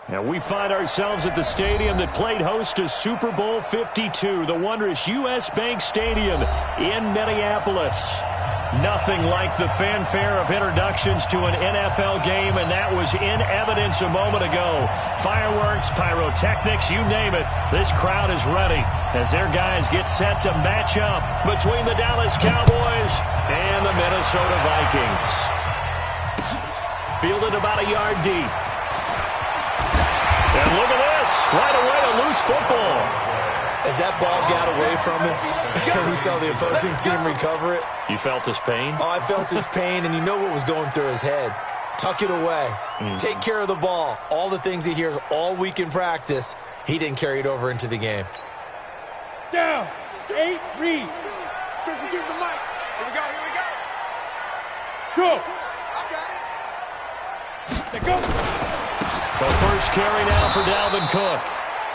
And we find ourselves at the stadium that played host to Super Bowl 52, the wondrous U.S. Bank Stadium in Minneapolis. Nothing like the fanfare of introductions to an NFL game, and that was in evidence a moment ago. Fireworks, pyrotechnics, you name it. This crowd is ready as their guys get set to match up between the Dallas Cowboys and the Minnesota Vikings. Fielded about a yard deep. And look at this. Right away, a loose football. As that ball got away from him, and he saw the opposing team recover it. You felt his pain? Oh, I felt his pain, and you know what was going through his head. Tuck it away. Take care of the ball. All the things he hears all week in practice, he didn't carry it over into the game. Down. 8 reads. 52's the mic. Here we go, here we go. Go. I got it. Say go. The first carry now for Dalvin Cook.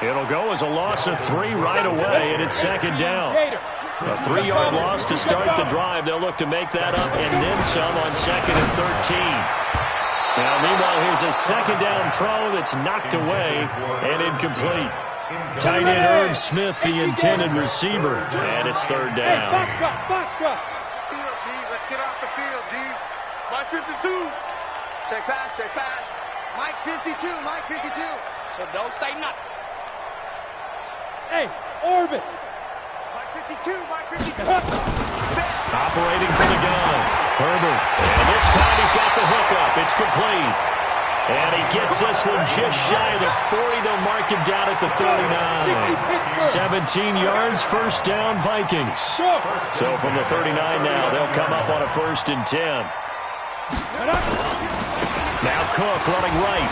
It'll go as a loss of 3 right away, and it's second down. A 3-yard loss to start the drive. They'll look to make that up and then some on second and 13. Now, meanwhile, here's a second down throw that's knocked away and incomplete. Tight end Irv Smith, the intended receiver, and it's third down. Box drop. Field, D. Let's get off the field, D. Mike 52. Check pass. Mike 52. So don't say nothing. Hey, orbit. Mike 52. Operating from the gun, Herbert. And this time he's got the hook up. It's complete. And he gets this one just shy of the 40. They'll mark him down at the 39. 17 yards, first down, Vikings. So from the 39 now, they'll come up on a 1st and 10. Now Cook running right.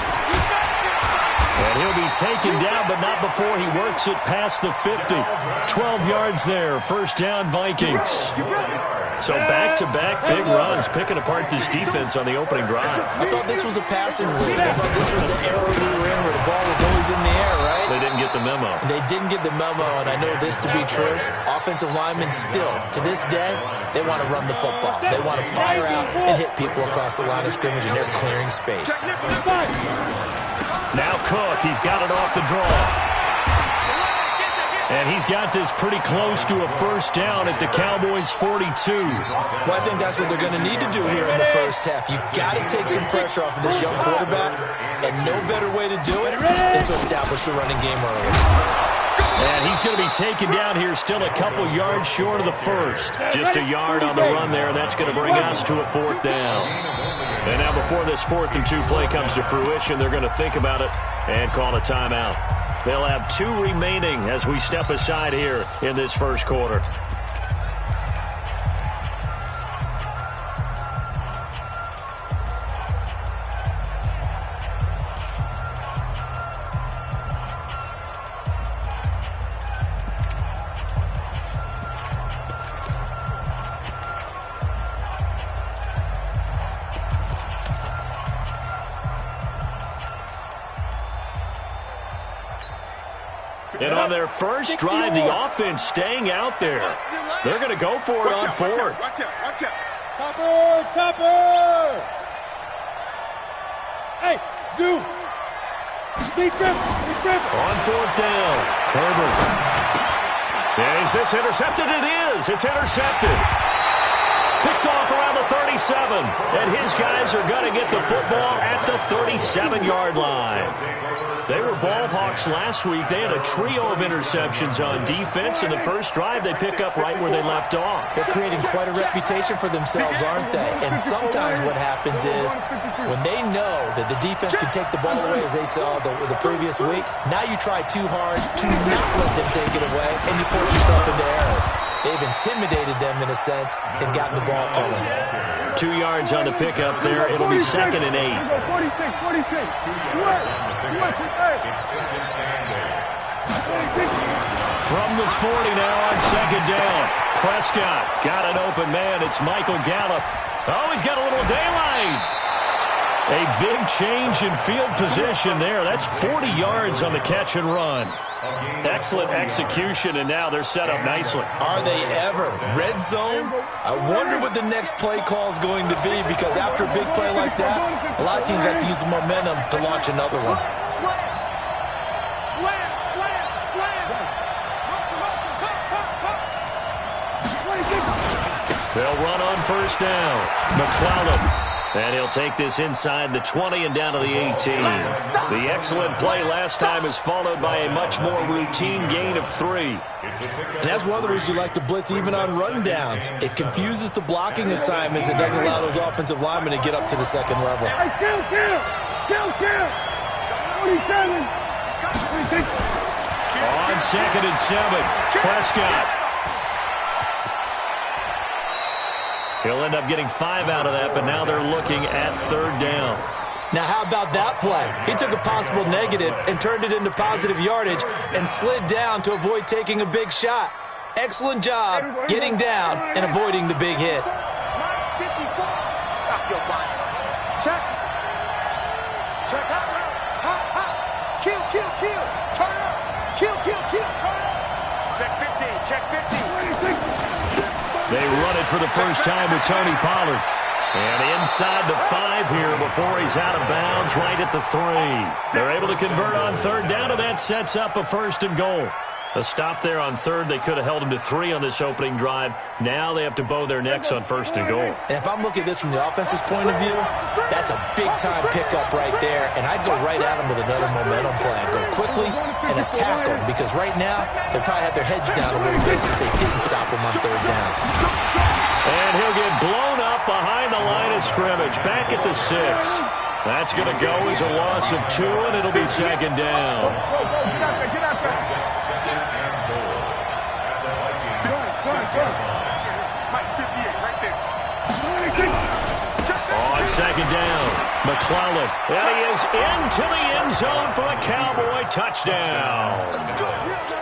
And he'll be taken down, but not before he works it past the 50. 12 yards there, first down, Vikings. So back-to-back big runs, picking apart this defense on the opening drive. I thought this was a passing league. I thought this was the era we were in where the ball was always in the air, right? They didn't get the memo. They didn't get the memo, and I know this to be true. Offensive linemen still, to this day, they want to run the football. They want to fire out and hit people across the line of scrimmage, and they're clearing space. Now Cook, he's got it off the draw. And he's got this pretty close to a first down at the Cowboys' 42. Well, I think that's what they're going to need to do here in the first half. You've got to take some pressure off of this young quarterback, and no better way to do it than to establish the running game early. And he's going to be taken down here still a couple yards short of the first. Just a yard on the run there, and that's going to bring us to a 4th down. And now before this 4th and 2 play comes to fruition, they're going to think about it and call a timeout. They'll have 2 remaining as we step aside here in this first quarter. And on their first drive, the offense staying out there. They're going to go for it on 4th. Watch out. Topper. Hey, zoom. Deep grip. On 4th down, Herbert. Is this intercepted? It is. It's intercepted. Picked off around the 37. And his guys are going to get the football at the 37-yard line. They were ball hawks last week. They had a trio of interceptions on defense. In the first drive, they pick up right where they left off. They're creating quite a reputation for themselves, aren't they? And sometimes what happens is when they know that the defense can take the ball away, as they saw the previous week, now you try too hard to not let them take it away, and you force yourself into errors. They've intimidated them in a sense and gotten the ball from them. 2 yards on the pickup there. It'll be 2nd and 8. 46. From the 40 now on 2nd down. Prescott got an open man. It's Michael Gallup. Oh, he's got a little daylight. A big change in field position there. That's 40 yards on the catch and run. Excellent execution, and now they're set up nicely. Are they ever? Red zone? I wonder what the next play call is going to be, because after a big play like that, a lot of teams like to use the momentum to launch another one. They'll run on first down. McClellan. And he'll take this inside the 20 and down to the 18. The excellent play last time is followed by a much more routine gain of 3. And that's one of the reasons you like to blitz even on rundowns. It confuses the blocking assignments. It doesn't allow those offensive linemen to get up to the second level. Hey, kill! 27! On 2nd and 7, Prescott. He'll end up getting 5 out of that, but now they're looking at 3rd down. Now, how about that play? He took a possible negative and turned it into positive yardage and slid down to avoid taking a big shot. Excellent job getting down and avoiding the big hit. Stop your body. Check. Check out. Hot. Kill. Turn up. Kill. Turn up. Check 15. Check 15. They run it for the first time with Tony Pollard. And inside the 5 here before he's out of bounds right at the 3. They're able to convert on 3rd down, and that sets up a 1st and goal. A stop there on 3rd. They could have held him to 3 on this opening drive. Now they have to bow their necks on 1st and goal. And if I'm looking at this from the offense's point of view, that's a big-time pickup right there. And I'd go right at him with another momentum play. I'd go quickly and attack them because right now they probably have their heads down a little bit since they didn't stop him on 3rd down. And he'll get blown up behind the line of scrimmage. Back at the 6. That's going to go as a loss of 2, and it'll be 2nd down. On 2nd down, McClellan. And he is into the end zone for a Cowboy touchdown.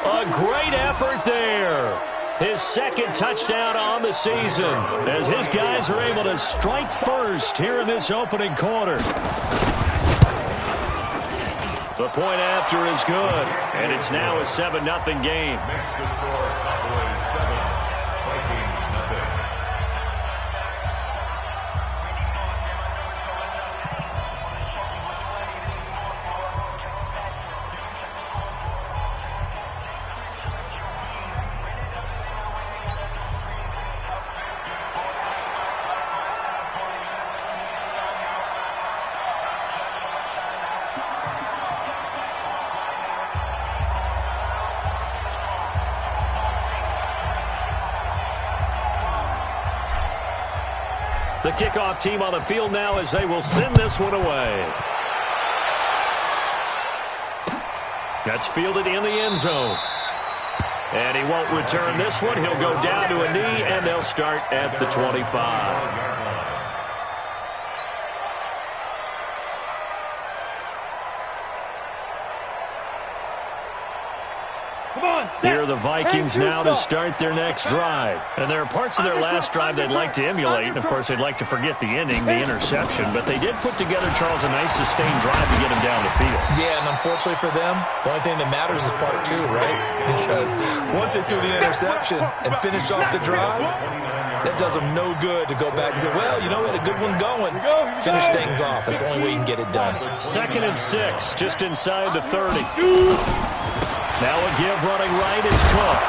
A great effort there. His 2nd touchdown on the season as his guys are able to strike first here in this opening quarter. The point after is good, and it's now a 7-0 game. The kickoff team on the field now as they will send this one away. That's fielded in the end zone. And he won't return this one. He'll go down to a knee, and they'll start at the 25. Here are the Vikings now to start their next drive. And there are parts of their last drive they'd like to emulate. And, of course, they'd like to forget the ending, the interception. But they did put together, Charles, a nice sustained drive to get him down the field. Yeah, and unfortunately for them, the only thing that matters is part 2, right? Because once they threw the interception and finished off the drive, that does them no good to go back and say, well, you know, we had a good one going. Finish things off. That's the only way you can get it done. 2nd and 6, just inside the 30. Now a give running right is Cook.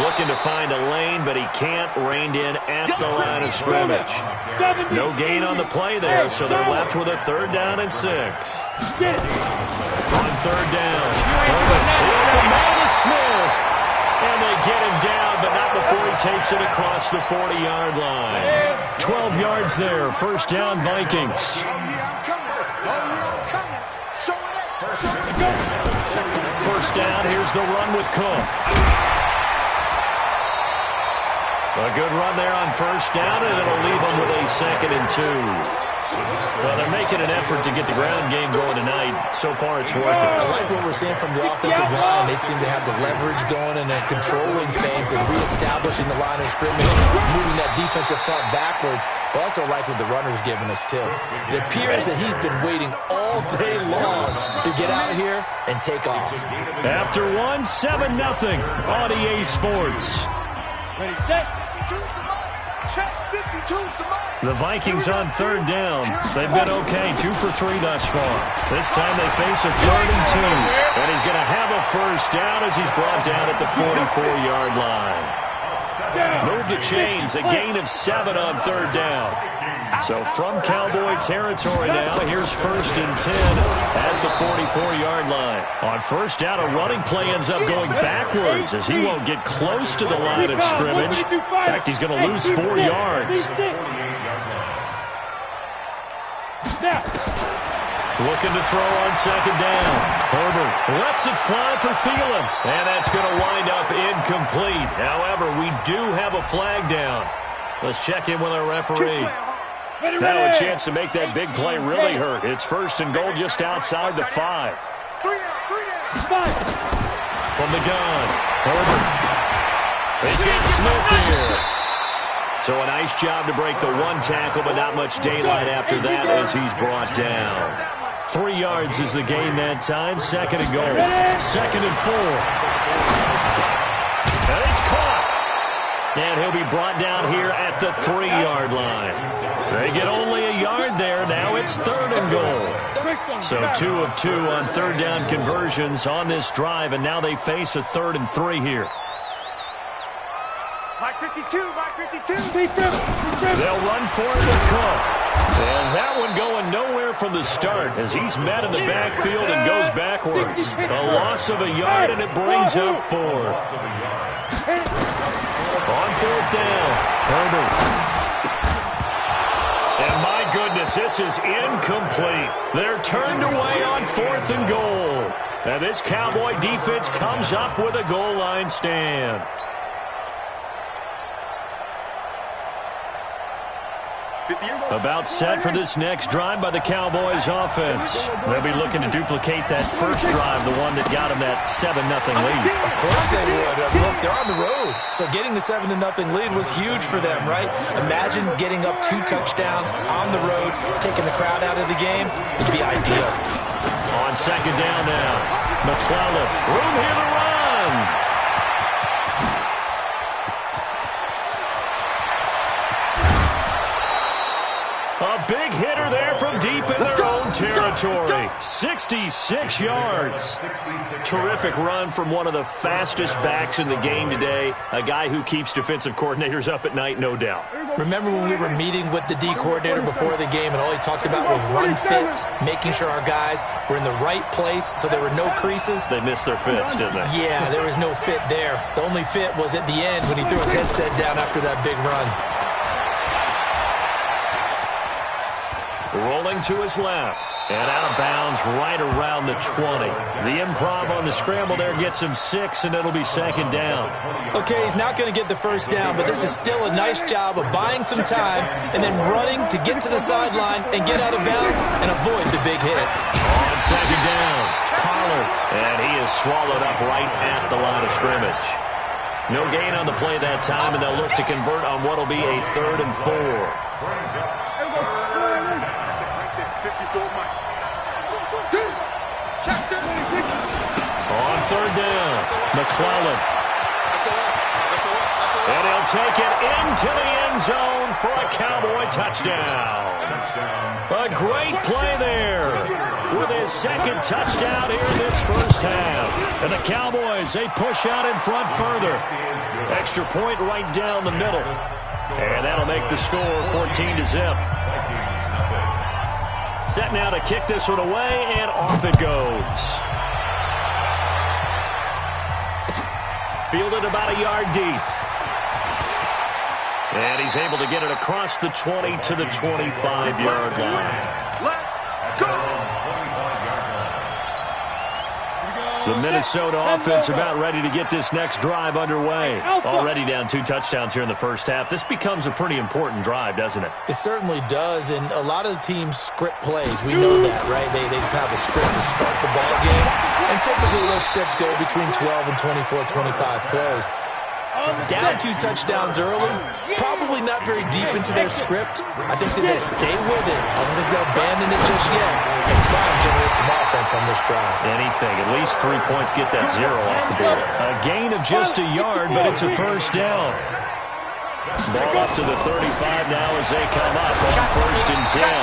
Looking to find a lane, but he can't. Reined in at the line of scrimmage. No gain on the play there, so they're left with a 3rd down and 6. On 3rd down, the man is Smith. And they get him down, but not before he takes it across the 40-yard line. 12 yards there, 1st down Vikings. First down, here's the run with Cook. A good run there on 1st down, and it'll leave them with a 2nd and 2. Well, they're making an effort to get the ground game going tonight. So far, it's working. I like what we're seeing from the offensive line. They seem to have the leverage going, and they're controlling things and reestablishing the line of scrimmage, moving that defensive front backwards. I also like what the runner's giving us, too. It appears that he's been waiting all day long to get out here and take off. After 7-0 on EA Sports. Ready, set. The Vikings on 3rd down. They've been okay, 2 for 3 thus far. This time they face a 3rd and 2. And he's going to have a 1st down as he's brought down at the 44-yard line. Move the chains, a gain of 7 on 3rd down. So from Cowboy territory now, here's 1st and 10 at the 44-yard line. On 1st down, a running play ends up going backwards as he won't get close to the line of scrimmage. In fact, he's going to lose 4 yards. Looking to throw on 2nd down. Herbert lets it fly for Thielen. And that's going to wind up incomplete. However, we do have a flag down. Let's check in with our referee. Now a chance to make that big play really hurt. It's 1st and goal just outside the 5. From the gun, Herbert. He's got Smith here. So a nice job to break the 1 tackle, but not much daylight after that as he's brought down. 3 yards is the gain that time. 2nd and goal. 2nd and 4. And it's caught. And he'll be brought down here at the 3-yard line. They get only a yard there. Now it's 3rd and goal. So 2 of 2 on 3rd down conversions on this drive, and now they face a 3rd and 3 here. Mike 52, Mike 52. They'll run for it with Cook. And that one going nowhere from the start as he's met in the backfield and goes backwards. A loss of a yard, and it brings up 4th. On 4th down, Herbert. And my goodness, this is incomplete. They're turned away on 4th and goal. And this Cowboy defense comes up with a goal line stand. About set for this next drive by the Cowboys offense. They'll be looking to duplicate that first drive, the one that got them that 7-0 lead. Of course they would. Look, they're on the road. So getting the 7-0 lead was huge for them, right? Imagine getting up 2 touchdowns on the road, taking the crowd out of the game. It'd be ideal. On 2nd down now, McClellan. Room here to run. A big hitter there from deep in their own territory. 66 yards. Terrific run from one of the fastest backs in the game today. A guy who keeps defensive coordinators up at night, no doubt. Remember when we were meeting with the D coordinator before the game and all he talked about was run fits, making sure our guys were in the right place so there were no creases? They missed their fits, didn't they? Yeah, there was no fit there. The only fit was at the end when he threw his headset down after that big run. Rolling to his left. And out of bounds right around the 20. The improv on the scramble there gets him 6, and it'll be 2nd down. Okay, he's not going to get the first down, but this is still a nice job of buying some time and then running to get to the sideline and get out of bounds and avoid the big hit. On 2nd down, Pollard. And he is swallowed up right at the line of scrimmage. No gain on the play that time, and they'll look to convert on what will be a 3rd and 4. On 3rd down, McClellan. And he'll take it into the end zone for a Cowboy touchdown. A great play there with his 2nd touchdown here in this first half. And the Cowboys, they push out in front further. Extra point right down the middle. And that'll make the score 14-0. Set now to kick this one away, and off it goes. Fielded about a yard deep. And he's able to get it across the 20 to the 25-yard line. Let's go! The Minnesota offense about ready to get this next drive underway. Already down 2 touchdowns here in the first half. This becomes a pretty important drive, doesn't it? It certainly does, and a lot of the teams script plays. We know that, right? They have a script to start the ball game, and typically those scripts go between 12 and 24, 25 plays. Down 2 touchdowns early, probably not very deep into their script. I think that they stay with it. I don't think they'll abandon it just yet and try and generate some offense on this drive. Anything. At least 3 points, get that 0 off the board. A gain of just a yard, but it's a first down. Ball up to the 35 now as they come up on 1st and 10.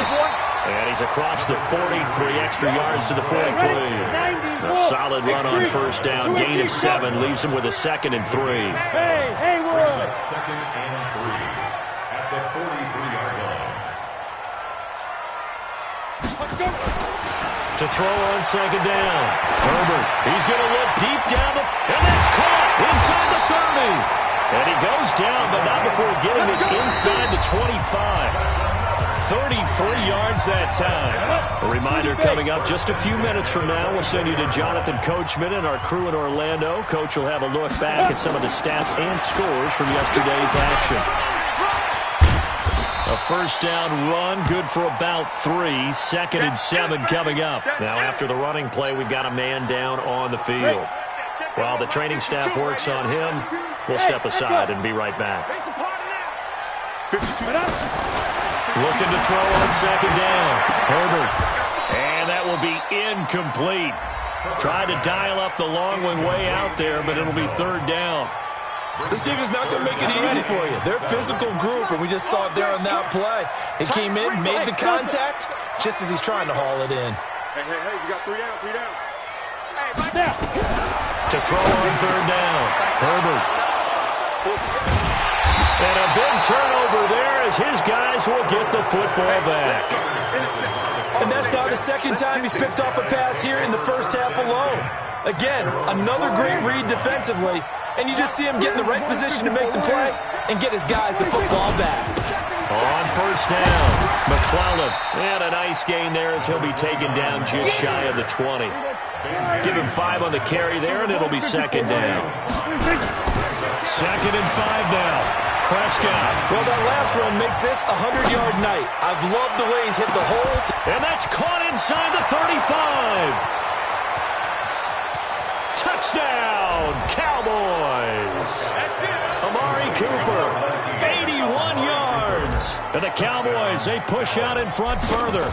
And he's across the 40, 3 extra yards to the 43. A solid run on first down, gain of 7, leaves him with a 2nd and 3. Hey, Hayward. 2nd and 3 at the 43-yard line. To throw on 2nd down. Herbert, he's going to look deep down and that's caught inside the 30. And he goes down, but not before getting this inside the 25. 33 yards that time. A reminder coming up just a few minutes from now. We'll send you to Jonathan Coachman and our crew in Orlando. Coach will have a look back at some of the stats and scores from yesterday's action. A first down run, good for about 3. 2nd and 7 coming up. Now after the running play, we've got a man down on the field. While the training staff works on him, we'll step aside and be right back. Looking to throw on 2nd down. Herbert. And that will be incomplete. Tried to dial up the long one way out there, but it'll be 3rd down. This defense is not going to make it easy for you. They're a physical group, and we just saw it there on that play. He came in, made the contact, just as he's trying to haul it in. Hey, you got 3 down, 3 down. To throw on 3rd down. Herbert. And a big turnover there as his guys will get the football back. And that's now the 2nd time he's picked off a pass here in the first half alone. Again, another great read defensively, and you just see him get in the right position to make the play and get his guys the football back. On first down, McClellan. And a nice gain there as he'll be taken down just shy of the 20. Give him 5 on the carry there, and it'll be 2nd down. 2nd and 5 now. Prescott. Well, that last run makes this a 100-yard night. I've loved the way he's hit the holes. And that's caught inside the 35. Touchdown, Cowboys. Amari Cooper, 81 yards. And the Cowboys, they push out in front further.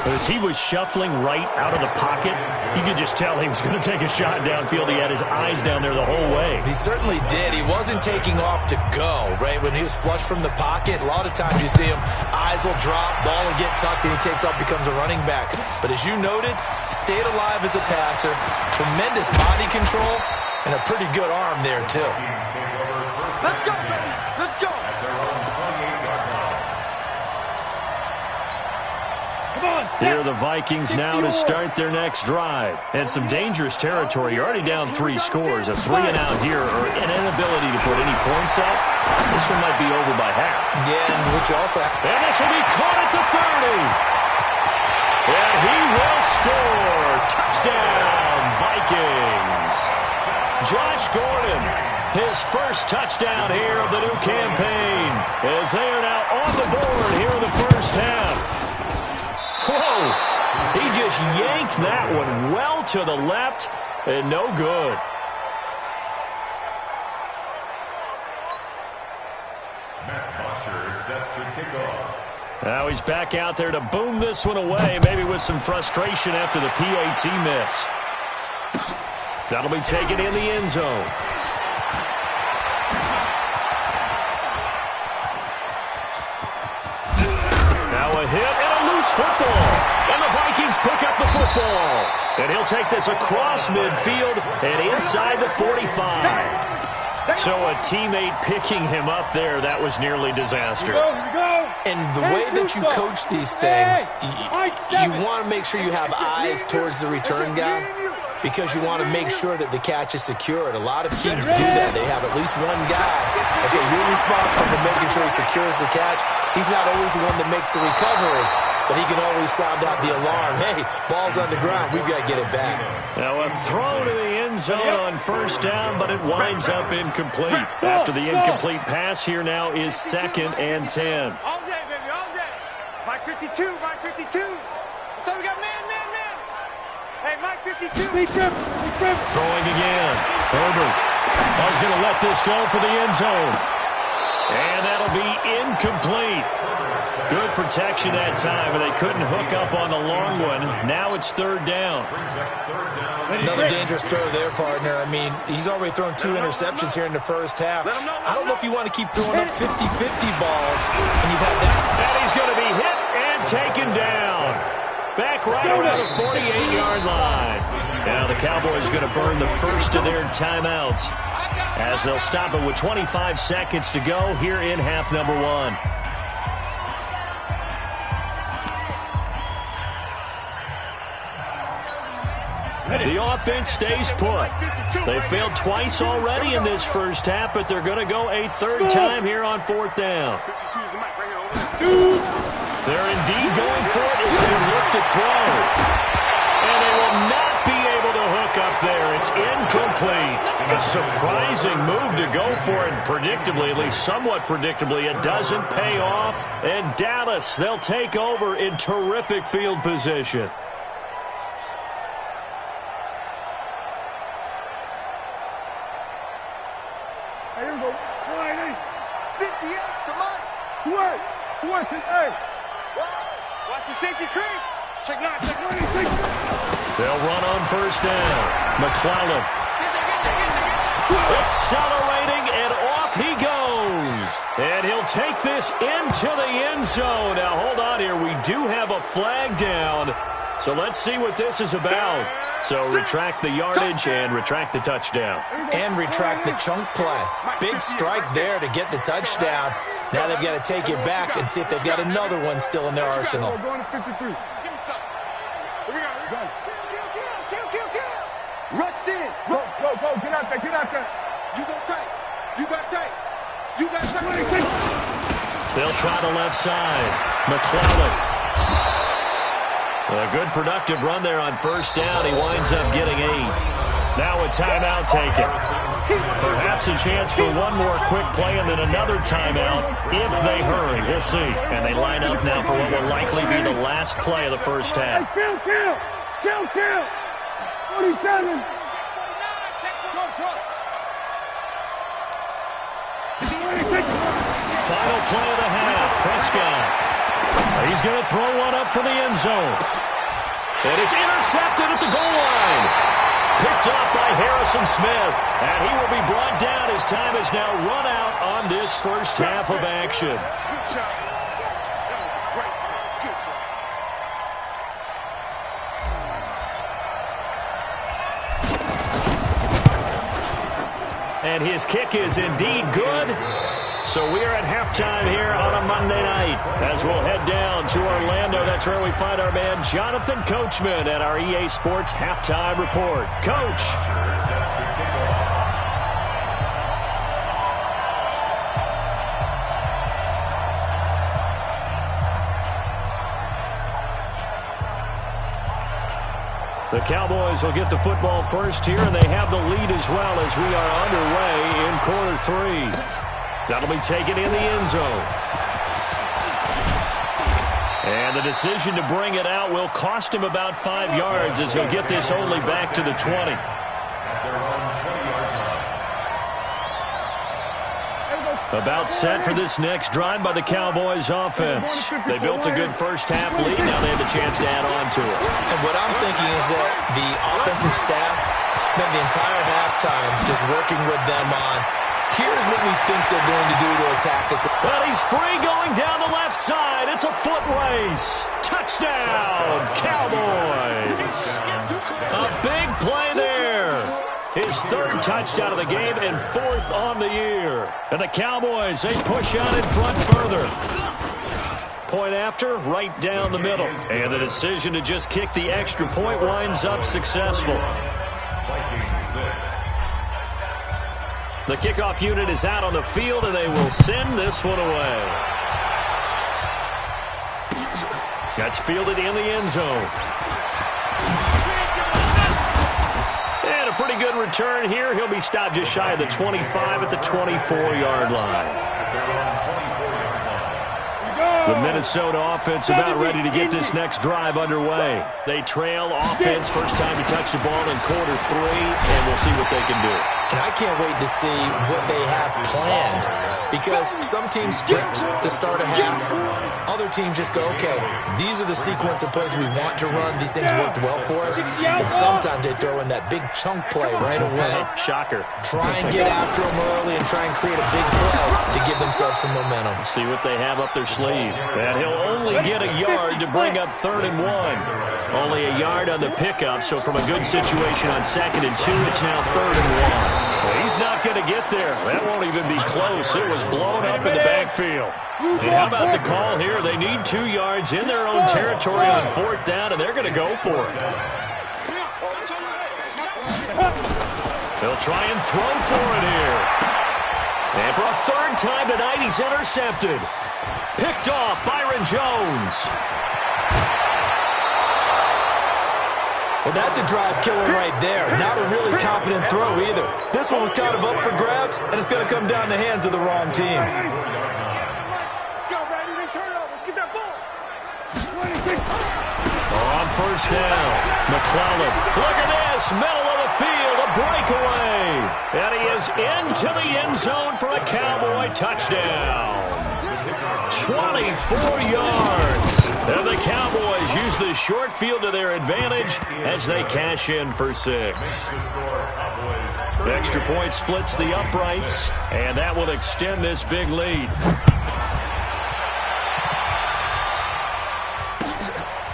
As he was shuffling right out of the pocket, you could just tell he was going to take a shot downfield. He had his eyes down there the whole way. He certainly did. He wasn't taking off to go, right? When he was flush from the pocket, a lot of times you see him, eyes will drop, ball will get tucked, and he takes off, becomes a running back. But as you noted, stayed alive as a passer, tremendous body control, and a pretty good arm there, too. Let's go, baby. Let's go. Here are the Vikings now to start their next drive. And some dangerous territory. You're already down 3 scores. A 3-and-out here or an inability to put any points up. This one might be over by half. Yeah, and which also... And this will be caught at the 30. And he will score. Touchdown, Vikings. Josh Gordon, his first touchdown here of the new campaign, as they are now on the board here in the first half. Whoa, he just yanked that one well to the left and no good. Set to kick off. Now he's back out there to boom this one away, maybe with some frustration after the PAT miss. That'll be taken in the end zone. Now a hit and a loose football. And the Vikings pick up the football. And he'll take this across midfield and inside the 45. So a teammate picking him up there, that was nearly disaster. And the way that you coach these things, you want to make sure you have eyes towards the return guy because you want to make sure that the catch is secured. A lot of teams do that. They have at least one guy. Okay, you're responsible for making sure he secures the catch. He's not always the one that makes the recovery, but he can always sound out the alarm. Hey, ball's on the ground. We've got to get it back. Now a throw to the end zone on first down, but it winds up incomplete. After the incomplete pass, here now is 2nd and 10. All day, baby, all day. Mike 52, Mike 52. So we got man. Hey, Mike 52. Throwing again. Herbert. I was going to let this go for the end zone. And that'll be incomplete. Good protection that time, but they couldn't hook up on the long one. Now it's 3rd down. Another dangerous throw there, partner. I mean, he's already thrown 2 interceptions here in the first half. I don't know if you want to keep throwing up 50-50 balls. And you've had that. And he's going to be hit taken down. Back right around the 48-yard line. Now the Cowboys are going to burn the first of their timeouts as they'll stop it with 25 seconds to go here in half number 1. The offense stays put. They failed twice already in this first half, but they're going to go a third time here on 4th down. They're indeed going for it as they look to throw. And they will not be able to hook up there. It's incomplete. A surprising move to go for it. Predictably, at least somewhat predictably, it doesn't pay off. And Dallas, they'll take over in terrific field position. Here we go. 58, come on. Sweat. Sweat to A. Watch the safety creep. Check 9, check 1. They'll run on first down. McClellan. Accelerating, and off he goes. And he'll take this into the end zone. Now, hold on here. We do have a flag down. So let's see what this is about. So retract the yardage and retract the touchdown. And retract the chunk play. Big strike there to get the touchdown. Now they've got to take it back and see if they've got another one still in their arsenal. Going to 53. Give me something. Here we go. Rush in. Go. Get out there. You got tight. You got tight. They'll try the left side. McClellan. A good productive run there on first down. He winds up getting 8. Now a timeout taken. Perhaps a chance for one more quick play and then another timeout if they hurry. We'll see. And they line up now for what will likely be the last play of the first half. Kill. 47. Final play of the half. Prescott. He's going to throw one up for the end zone. And it's intercepted at the goal line. Picked up by Harrison Smith. And he will be brought down as time has now run out on this first half of action. Good job. That was great. Good job. And his kick is indeed good. So we are at halftime here on a Monday night as we'll head down to Orlando. That's where we find our man Jonathan Coachman at our EA Sports Halftime Report. Coach. The Cowboys will get the football first here, and they have the lead as well as we are underway in quarter 3. That'll be taken in the end zone. And the decision to bring it out will cost him about 5 yards as he'll get this only back to the 20. About set for this next drive by the Cowboys offense. They built a good first half lead. Now they have a chance to add on to it. And what I'm thinking is that the offensive staff spent the entire halftime just working with them on, here's what we think they're going to do to attack us. But he's free going down the left side. It's a foot race. Touchdown, Cowboys. A big play there. His 3rd touchdown of the game and 4th on the year. And the Cowboys, they push out in front further. Point after, right down the middle. And the decision to just kick the extra point winds up successful. The kickoff unit is out on the field, and they will send this one away. That's fielded in the end zone. And a pretty good return here. He'll be stopped just shy of the 25 at the 24-yard line. The Minnesota offense about ready to get this next drive underway. They trail offense first time to touch the ball in quarter 3, and we'll see what they can do. And I can't wait to see what they have planned, because some teams script to start a half. Other teams just go, okay, these are the sequence of plays we want to run. These things worked well for us. And sometimes they throw in that big chunk play right away. Shocker. Try and get after them early and try and create a big play to give themselves some momentum. See what they have up their sleeve. And he'll only get a yard to bring up 3rd and 1. Only a yard on the pickup, so from a good situation on 2nd and 2, it's now 3rd and 1. Well, he's not going to get there. That won't even be close. It was blown up in the backfield. And how about the call here? They need 2 yards in their own territory on 4th down, and they're going to go for it. They'll try and throw for it here. And for a 3rd time tonight, he's intercepted. Picked off Byron Jones. Well, that's a drive killer right there. Not a really confident throw either. This one was kind of up for grabs, and it's going to come down the hands of the wrong team. Let's go, Brady. Turn over. Get that ball. On 1st down, McClellan. Look at this, middle of the field, a breakaway. And he is into the end zone for a Cowboy touchdown. 24 yards. And the Cowboys use the short field to their advantage as they cash in for 6. Extra point splits the uprights, and that will extend this big lead.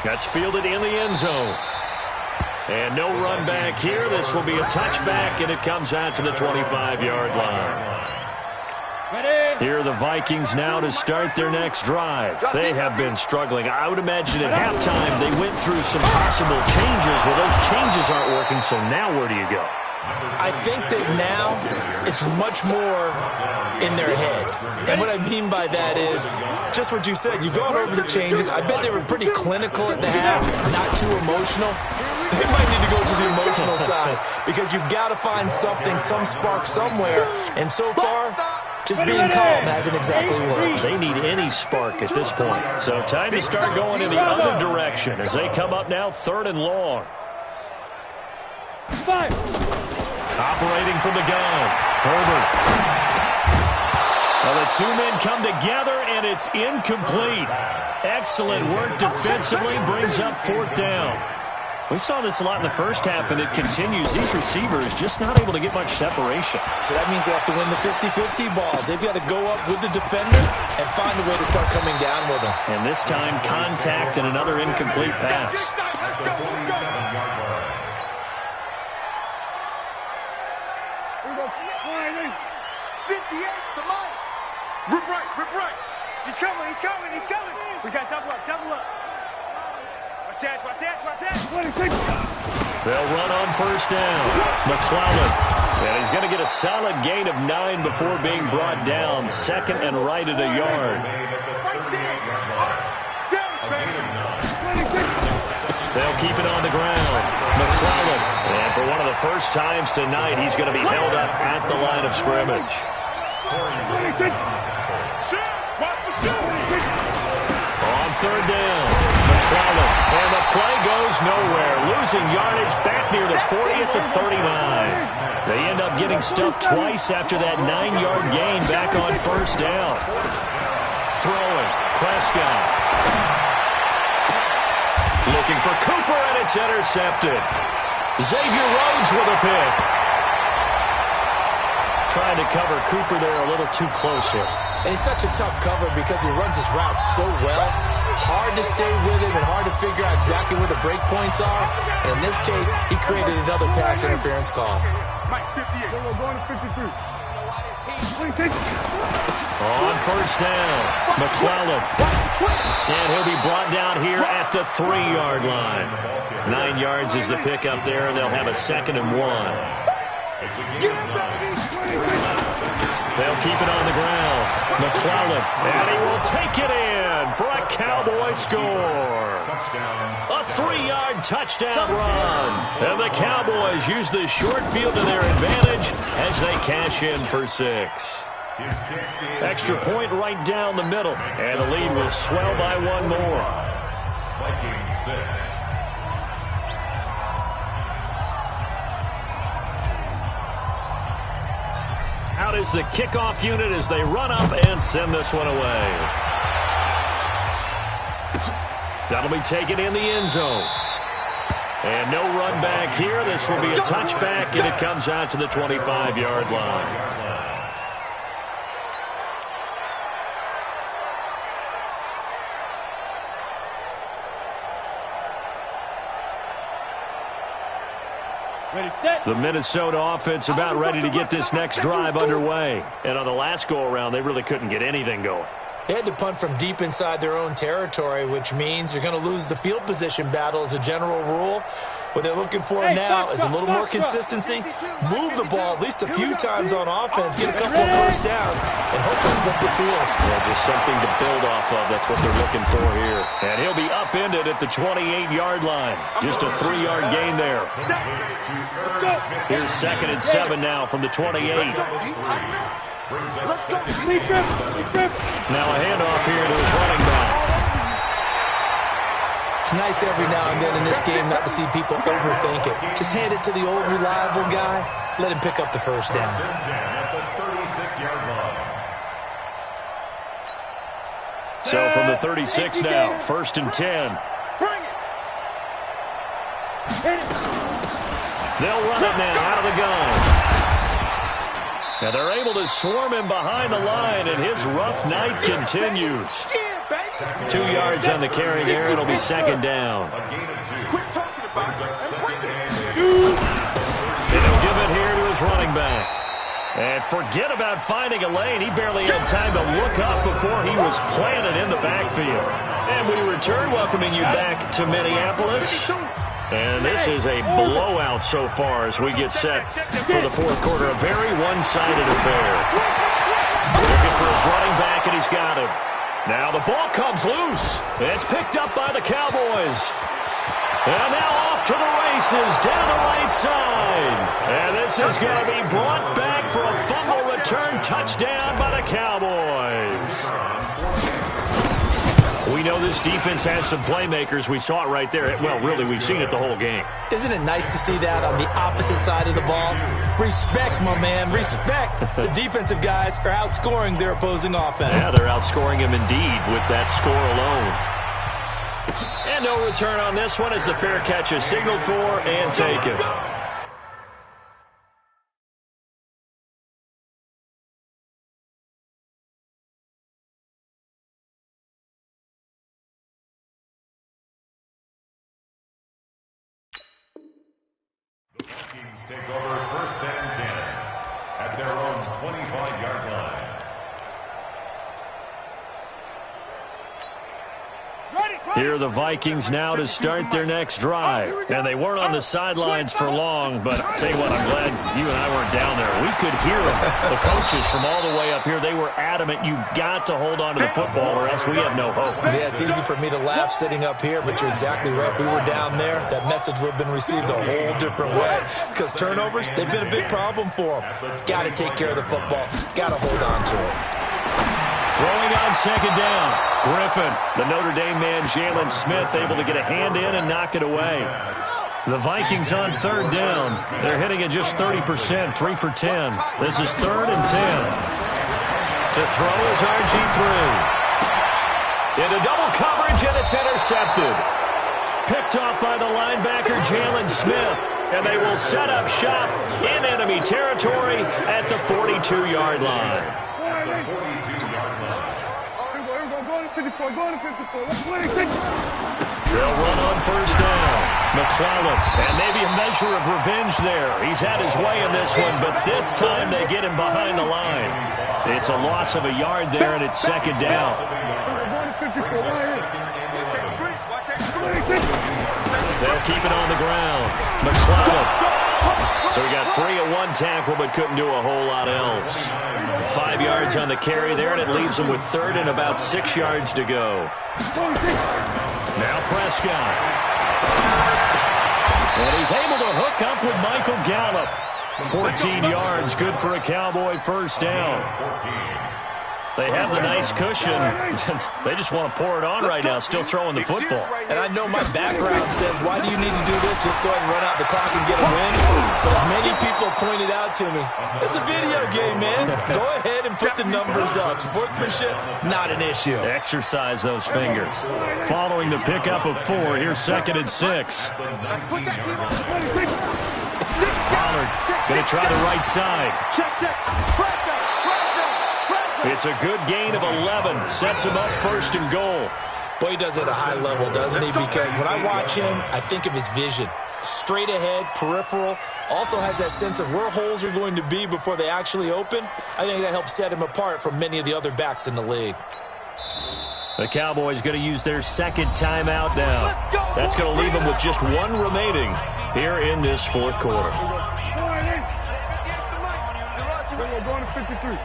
That's fielded in the end zone. And no run back here. This will be a touchback, and it comes out to the 25-yard line. Here are the Vikings now to start their next drive. They have been struggling. I would imagine at halftime they went through some possible changes. Well, those changes aren't working, so now where do you go? I think that now it's much more in their head. And what I mean by that is just what you said. You've gone over the changes. I bet they were pretty clinical at the half, not too emotional. They might need to go to the emotional side because you've got to find something, some spark somewhere. And so far, just being calm hasn't exactly worked. They need any spark at this point. So time to start going in the other direction as they come up now 3rd and long. Operating from the gun, Herbert. Well, the 2 men come together, and it's incomplete. Excellent work defensively, brings up 4th down. We saw this a lot in the first half, and it continues. These receivers just not able to get much separation. So that means they have to win the 50-50 balls. They've got to go up with the defender and find a way to start coming down with them. And this time, contact and another incomplete pass. Let's go. 58 to Mike. Rip right. He's coming. We got double up. Watch that. They'll run on 1st down. McClellan. And he's going to get a solid gain of 9 before being brought down. 2nd and right at a yard. They'll keep it on the ground. McClellan. And for one of the first times tonight, he's going to be held up at the line of scrimmage. On 3rd down, McClellan. And the play goes nowhere. Losing yardage back near the 40 at the 39. They end up getting stuffed twice after that 9-yard gain back on 1st down. Throwing. Prescott. Looking for Cooper, and it's intercepted. Xavier Rhodes with a pick. Trying to cover Cooper there a little too close here. And he's such a tough cover because he runs his route so well. Hard to stay with him and hard to figure out exactly where the break points are. And in this case, he created another pass interference call. Mike, 58. We're going to 53. On 1st down, McClellan. And he'll be brought down here at the 3-yard line. 9 yards is the pickup there, and they'll have a 2nd and 1. They'll keep it on the ground. McClellan, and he will take it in for a Cowboy score. A 3-yard touchdown run. And the Cowboys use the short field to their advantage as they cash in for 6. Extra point right down the middle, and the lead will swell by 1 more. Vikings 6. Out is the kickoff unit as they run up and send this one away. That'll be taken in the end zone. And no run back here. This will be a touchback, and it comes out to the 25-yard line. The Minnesota offense about ready to get this next drive underway. And on the last go-around, they really couldn't get anything going. They had to punt from deep inside their own territory, which means you're going to lose the field position battle as a general rule. What they're looking for now is a little more consistency. Move the ball at least a few times on offense, get a couple of first downs, and hopefully flip the field. Yeah, just something to build off of. That's what they're looking for here. And he'll be upended at the 28-yard line. Just a 3-yard gain there. Here's 2nd and 7 now from the 28. Let's go. Now a handoff here to his running back. It's nice every now and then in this game not to see people overthink it. Just hand it to the old reliable guy. Let him pick up the first down. So from the 36 now, 1st and 10. They'll run it now out of the gun. Now they're able to swarm him behind the line, and his rough night continues. 2 yards on the carry there. It'll be 2nd down. Quit talking about it. And he'll give it here to his running back. And forget about finding a lane. He barely had time to look up before he was planted in the backfield. And we return, welcoming you back to Minneapolis. And this is a blowout so far as we get set for the 4th quarter. A very one-sided affair. Looking for his running back, and he's got him. Now the ball comes loose. It's picked up by the Cowboys. And now off to the races down the right side. And this is going to be brought back for a fumble return touchdown by the Cowboys. We know this defense has some playmakers. We saw it right there. Well, really, we've seen it the whole game. Isn't it nice to see that on the opposite side of the ball? Respect, my man, respect. The defensive guys are outscoring their opposing offense. Yeah, they're outscoring him indeed with that score alone. And no return on this one as the fair catch is signaled for and taken. Vikings take over 1st and 10 at their own 25-yard line. Here are the Vikings now to start their next drive. And they weren't on the sidelines for long, but I'll tell you what, I'm glad you and I weren't down there. We could hear them. The coaches from all the way up here, they were adamant, you've got to hold on to the football or else we have no hope. Yeah, it's easy for me to laugh sitting up here, but you're exactly right. If we were down there, that message would have been received a whole different way. Because turnovers, they've been a big problem for them. Got to take care of the football. Got to hold on to it. Throwing on 2nd down. Griffin, the Notre Dame man, Jalen Smith, able to get a hand in and knock it away. The Vikings on 3rd down. They're hitting at just 30%, 3 for 10. This is 3rd and 10. To throw is RG3. Into double coverage, and it's intercepted. Picked off by the linebacker, Jalen Smith. And they will set up shop in enemy territory at the 42-yard line. They'll run on 1st down. McClellan, and maybe a measure of revenge there. He's had his way in this one, but this time they get him behind the line. It's a loss of a yard there, and it's 2nd down. They'll keep it on the ground. McClellan. So we got 3 at 1 tackle, but couldn't do a whole lot else. 5 yards on the carry there, and it leaves them with 3rd and about 6 yards to go. Now Prescott. And he's able to hook up with Michael Gallup. 14 yards, good for a Cowboy first down. They have the nice cushion. They just want to pour it on right now, still throwing the football. And I know my background says, why do you need to do this? Just go ahead and run out the clock and get a win. But as many people pointed out to me, it's a video game, man. Go ahead and put the numbers up. Sportsmanship, not an issue. Exercise those fingers. Following the pickup of 4, here's 2nd and 6. Pollard going to try the right side. It's a good gain of 11. Sets him up 1st and goal. Boy, he does it at a high level, doesn't he? Because when I watch him, I think of his vision. straight ahead, peripheral, also has that sense of where holes are going to be before they actually open. I think that helps set him apart from many of the other backs in the league. The Cowboys going to use their second timeout now. That's going to leave them with just one remaining here in this fourth quarter. We're going to 53.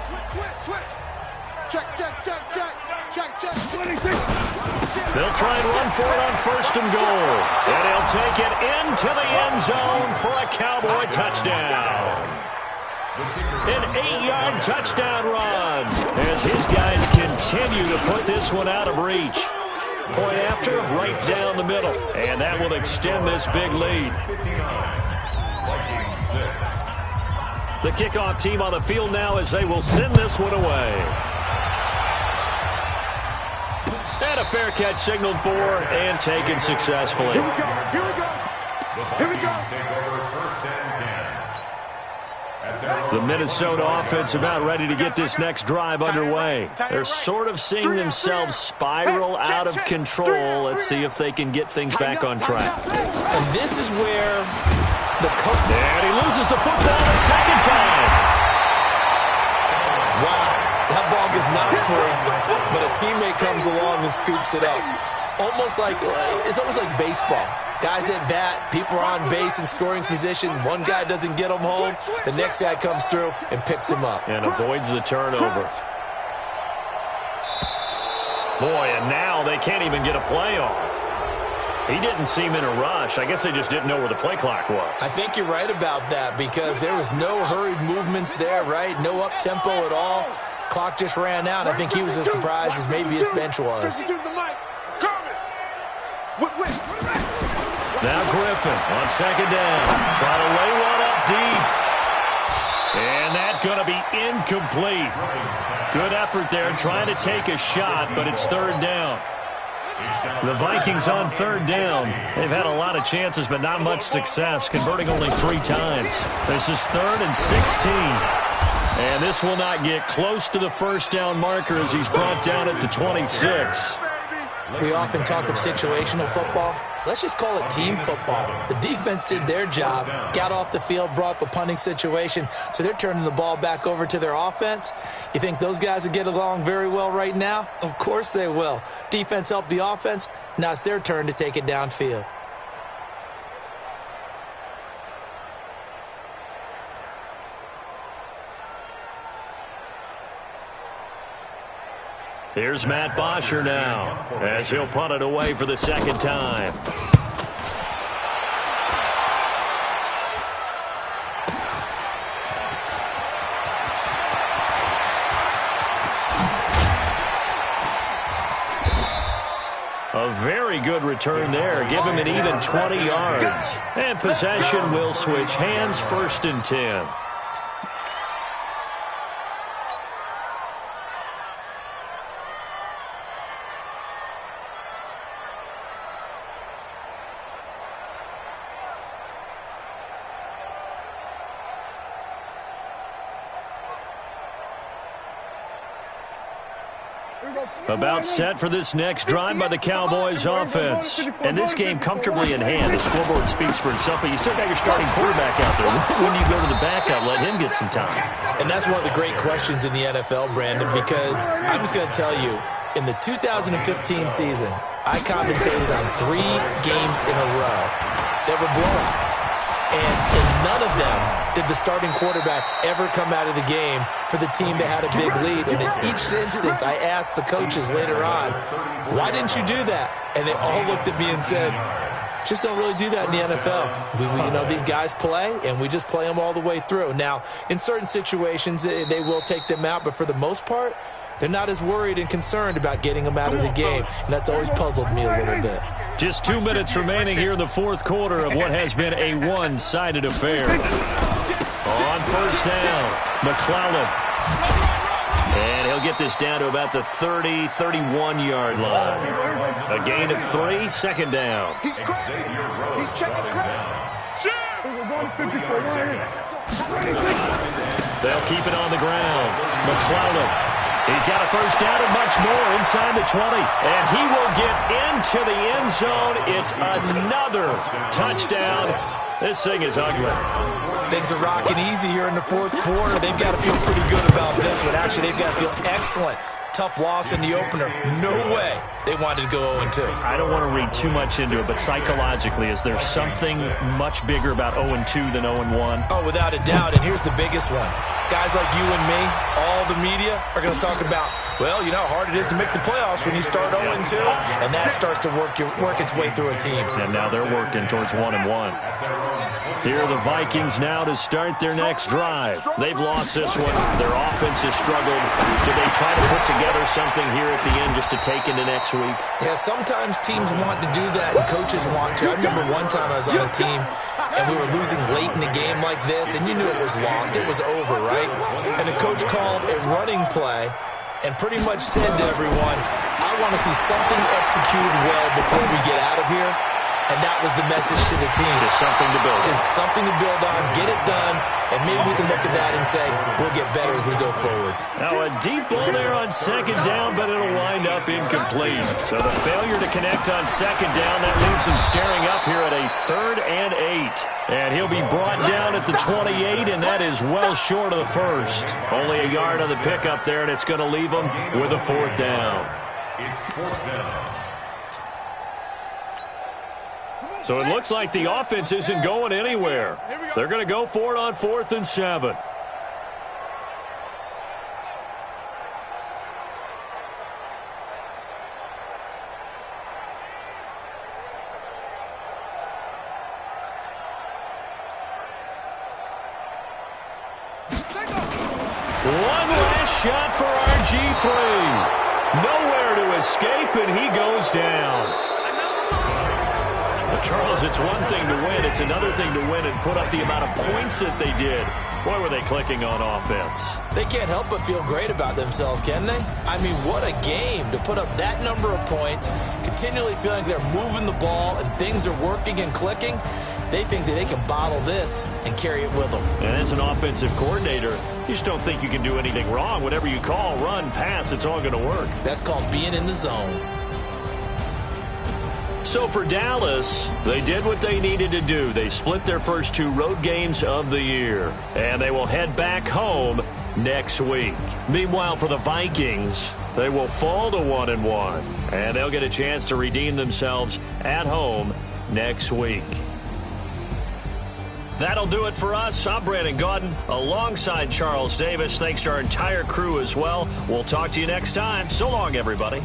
Switch. Check. They'll try and run for it on first and goal. And he'll take it into the end zone for a Cowboy touchdown. An 8-yard touchdown run as his guys continue to put this one out of reach. Point after, right down the middle. And that will extend this big lead. The kickoff team on the field now as they will send this one away. And a fair catch signaled for and taken successfully. Here we go. The Minnesota offense about ready to get this next drive underway. They're sort of seeing themselves spiral out of control. Let's see if they can get things back on track. And this is where the coach... And he loses the football the second time. Wow, that ball gets knocked free, but a teammate comes along and scoops it up. It's almost like baseball. Guys at bat, people are on base in scoring position. One guy doesn't get him home. The next guy comes through and picks him up. And avoids the turnover. Boy, and now they can't even get a play off. He didn't seem in a rush. I guess they just didn't know where the play clock was. I think you're right about that because there was no hurried movements there, right? No up-tempo at all. Clock just ran out. I think he was as surprised as maybe his bench was. Now Griffin on second down. Trying to lay one up deep. And that's going to be incomplete. Good effort there trying to take a shot, but it's third down. The Vikings on third down. They've had a lot of chances, but not much success, converting only 3 times. This is 3rd and 16. And this will not get close to the first down marker as he's brought down at the 26. We often talk of situational football. Let's just call it team football. The defense did their job, got off the field, brought up a punting situation, so they're turning the ball back over to their offense. You think those guys will get along very well right now? Of course they will. Defense helped the offense. Now it's their turn to take it downfield. Here's Matt Bosher now as he'll punt it away for the second time. A very good return there. Give him an even 20 yards. And possession will switch hands, 1st and 10. About set for this next drive by the Cowboys offense. And this game comfortably in hand. The scoreboard speaks for itself, but you still got your starting quarterback out there. When do you go to the backup, let him get some time? And that's one of the great questions in the NFL, Brandon, because I'm just going to tell you, in the 2015 season, I commentated on 3 games in a row. There were blowouts. And in none of them did the starting quarterback ever come out of the game for the team that had a big lead. And in each instance, I asked the coaches later on, why didn't you do that? And they all looked at me and said, just don't really do that in the NFL. These guys play, and we just play them all the way through. Now, in certain situations, they will take them out, but for the most part, they're not as worried and concerned about getting them out of the game, and that's always puzzled me a little bit. Just 2 minutes remaining here in the fourth quarter of what has been a one-sided affair. On first down, McClellan. And he'll get this down to about the 30, 31-yard line. A gain of 3, second down. He's crazy. He's checking crazy. We're going to 54. They'll keep it on the ground. McClellan He's got a first down and much more inside the 20. And he will get into the end zone. It's another touchdown. This thing is ugly. Things are rocking easy here in the fourth quarter. They've got to feel pretty good about this one. Actually, they've got to feel excellent. Tough loss in the opener. No way they wanted to go 0-2. I don't want to read too much into it, but psychologically, is there something much bigger about 0-2 than 0-1? Oh, without a doubt, and here's the biggest one. Guys like you and me, all the media, are going to talk about, well, you know how hard it is to make the playoffs when you start 0-2, and that starts to work its way through a team. And now they're working towards 1-1. Here are the Vikings now to start their next drive. They've lost this one. Their offense has struggled. Do they try to put together something here at the end just to take into next week? Yeah, sometimes teams want to do that and coaches want to. I remember one time I was on a team and we were losing late in the game like this, and you knew it was lost. It was over, right? And the coach called a running play and pretty much said to everyone, I want to see something executed well before we get out of here. And that was the message to the team. Just something to build on. Just something to build on, get it done, and maybe we can look at that and say, we'll get better as we go forward. Now a deep ball there on second down, but it'll wind up incomplete. So the failure to connect on second down, that leaves him staring up here at a 3rd and 8. And he'll be brought down at the 28, and that is well short of the first. Only a yard on the pickup there, and it's going to leave him with a 4th down. It's 4th down. So it looks like the offense isn't going anywhere. They're going to go for it on 4th and 7. One last shot for RG3. Nowhere to escape, and he goes down. Well, Charles, it's one thing to win. It's another thing to win and put up the amount of points that they did. Boy, were they clicking on offense. They can't help but feel great about themselves, can they? I mean, what a game to put up that number of points, continually feeling like they're moving the ball and things are working and clicking. They think that they can bottle this and carry it with them. And as an offensive coordinator, you just don't think you can do anything wrong. Whatever you call, run, pass, it's all going to work. That's called being in the zone. So for Dallas, they did what they needed to do. They split their first 2 road games of the year, and they will head back home next week. Meanwhile, for the Vikings, they will fall to 1-1, and they'll get a chance to redeem themselves at home next week. That'll do it for us. I'm Brandon Gaudin alongside Charles Davis. Thanks to our entire crew as well. We'll talk to you next time. So long, everybody.